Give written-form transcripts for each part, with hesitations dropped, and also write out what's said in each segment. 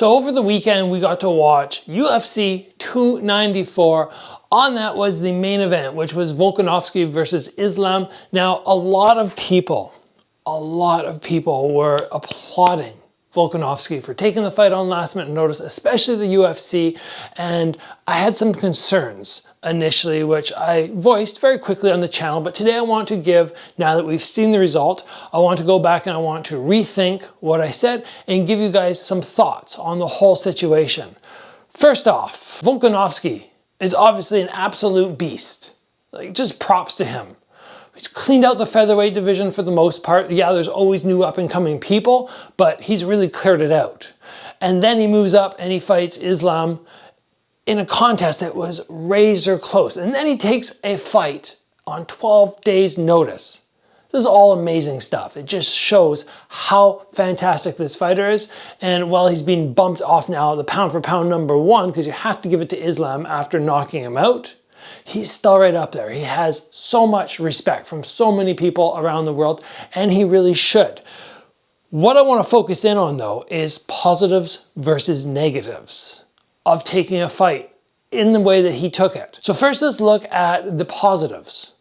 So over the weekend, we got to watch UFC 294. On that was the main event, which was Volkanovski versus Islam. Now, a lot of people were applauding Volkanovski for taking the fight on last minute notice, especially the UFC. And I had some concerns initially, which I voiced very quickly on the channel. But today I want to give, now that we've seen the result, I want to go back and I want to rethink what I said and give you guys some thoughts on the whole situation. First off, Volkanovski is obviously an absolute beast. Like, just props to him. He's cleaned out the featherweight division for the most part. Yeah, there's always new up and coming people, but he's really cleared it out. And then he moves up and he fights Islam in a contest that was razor close. And then he takes a fight on 12 days notice. This is all amazing stuff. It just shows how fantastic this fighter is. And while he's being bumped off now, the pound for pound #1, because you have to give it to Islam after knocking him out, he's still right up there. He has so much respect from so many people around the world, and he really should. What I want to focus in on, though, is positives versus negatives of taking a fight in the way that he took it. So first, let's look at the positives.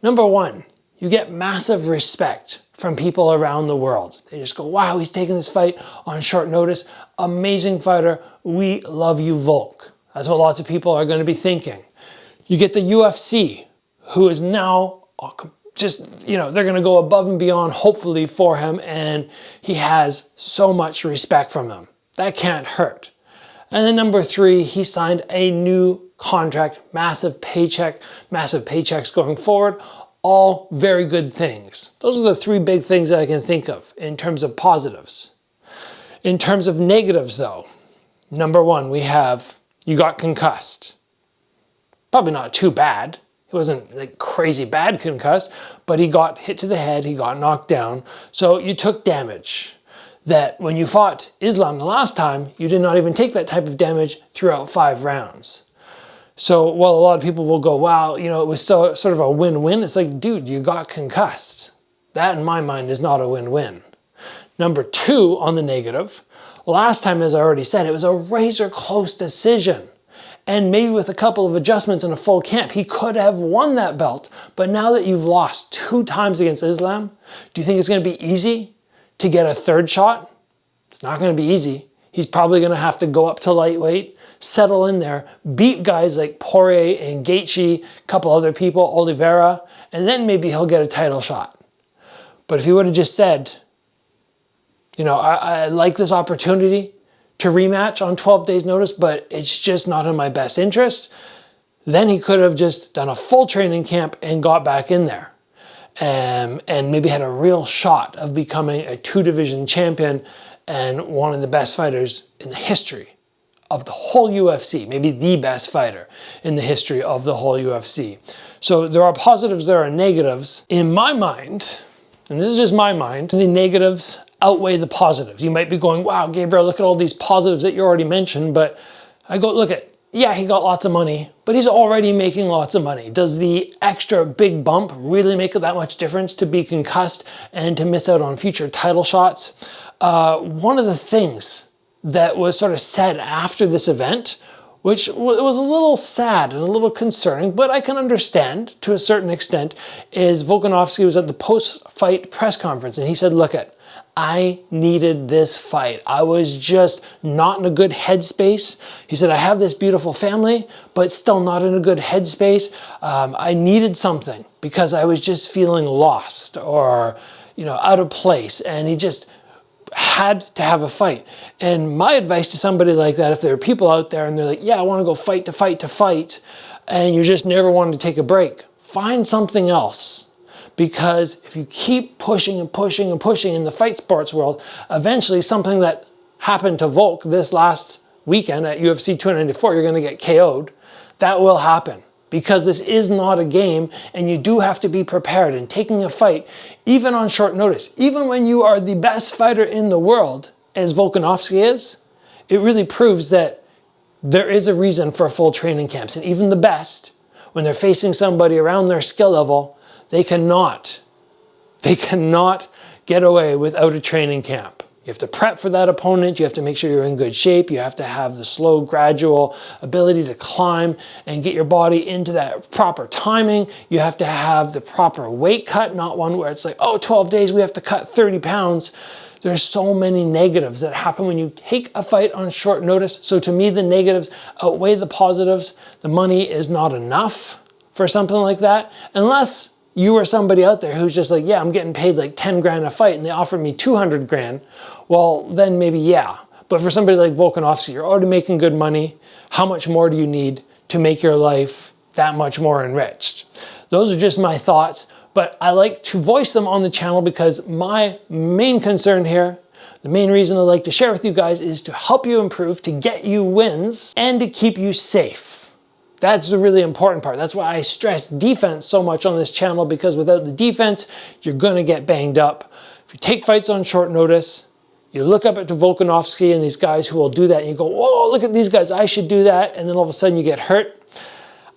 #1, you get massive respect from people around the world. They just go, wow, he's taking this fight on short notice. Amazing fighter. We love you, Volk. That's what lots of people are going to be thinking. You get the UFC, who is now just, they're going to go above and beyond, hopefully, for him, and he has so much respect from them. That can't hurt. And then #3, he signed a new contract, massive paychecks going forward, all very good things. Those are the 3 big things that I can think of in terms of positives. In terms of negatives, though, #1, we have, you got concussed. Probably not too bad. He wasn't like crazy bad concussed, but he got hit to the head, he got knocked down. So you took damage that when you fought Islam the last time, you did not even take that type of damage throughout 5 rounds. So while a lot of people will go, wow, it was sort of a win-win, it's like, dude, you got concussed. That in my mind is not a win-win. #2 on the negative, last time, as I already said, it was a razor close decision. And maybe with a couple of adjustments in a full camp, he could have won that belt. But now that you've lost 2 times against Islam, do you think it's going to be easy to get a 3rd shot? It's not going to be easy. He's probably going to have to go up to lightweight, settle in there, beat guys like Poirier and Gaethje, a couple other people, Oliveira, and then maybe he'll get a title shot. But if he would have just said, I like this opportunity to rematch on 12 days notice, but it's just not in my best interest, then he could have just done a full training camp and got back in there. And maybe had a real shot of becoming a 2-division champion and one of the best fighters in the history of the whole UFC, maybe the best fighter in the history of the whole UFC. So there are positives, there are negatives. In my mind, and this is just my mind, the negatives outweigh the positives. You might be going, wow, Gabriel, look at all these positives that you already mentioned, but I go, yeah, he got lots of money, but he's already making lots of money. Does the extra big bump really make that much difference to be concussed and to miss out on future title shots? One of the things that was sort of said after this event, which was a little sad and a little concerning, but I can understand to a certain extent, is Volkanovski was at the post-fight press conference and he said, I needed this fight. I was just not in a good headspace. He said, I have this beautiful family, but still not in a good headspace. I needed something because I was just feeling lost or, out of place. And he just had to have a fight. And my advice to somebody like that, if there are people out there and they're like, yeah, I want to go fight to fight, and you just never wanted to take a break, find something else. Because if you keep pushing and pushing and pushing in the fight sports world, eventually something that happened to Volk this last weekend at UFC 294, you're going to get KO'd. That will happen because this is not a game and you do have to be prepared. And taking a fight, even on short notice, even when you are the best fighter in the world, as Volkanovski is, it really proves that there is a reason for full training camps. And even the best, when they're facing somebody around their skill level, they cannot get away without a training camp. You have to prep for that opponent. You have to make sure you're in good shape. You have to have the slow, gradual ability to climb and get your body into that proper timing. You have to have the proper weight cut, not one where it's like, oh, 12 days, we have to cut 30 pounds. There's so many negatives that happen when you take a fight on short notice. So to me, the negatives outweigh the positives. The money is not enough for something like that, unless you or somebody out there who's just like, yeah, I'm getting paid like 10 grand a fight and they offered me 200 grand. Well, then maybe, yeah. But for somebody like Volkanovski, you're already making good money. How much more do you need to make your life that much more enriched? Those are just my thoughts, but I like to voice them on the channel because my main concern here, the main reason I like to share with you guys is to help you improve, to get you wins, and to keep you safe. That's the really important part. That's why I stress defense so much on this channel, because without the defense, you're gonna get banged up. If you take fights on short notice, you look up at Volkanovski and these guys who will do that, and you go, oh, look at these guys, I should do that, and then all of a sudden you get hurt.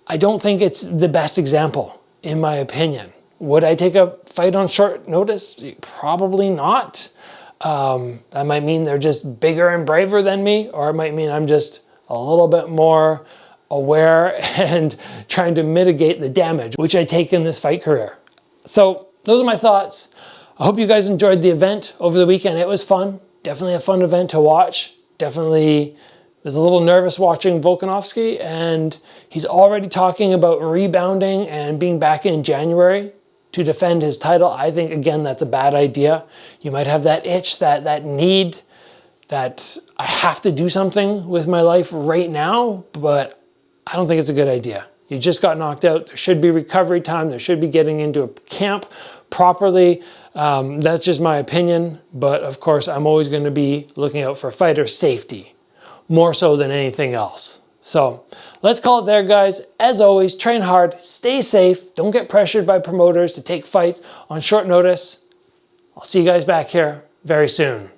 I don't think it's the best example, in my opinion. Would I take a fight on short notice? Probably not. That might mean they're just bigger and braver than me, or it might mean I'm just a little bit more aware and trying to mitigate the damage, which I take in this fight career. So those are my thoughts. I hope you guys enjoyed the event over the weekend. It was fun. Definitely a fun event to watch. Definitely was a little nervous watching Volkanovski, and he's already talking about rebounding and being back in January to defend his title. I think, again, that's a bad idea. You might have that itch, that need, that I have to do something with my life right now, but I don't think it's a good idea. You just got knocked out. There should be recovery time. There should be getting into a camp properly. That's just my opinion. But of course, I'm always going to be looking out for fighter safety, more so than anything else. So let's call it there, guys. As always, train hard, stay safe. Don't get pressured by promoters to take fights on short notice. I'll see you guys back here very soon.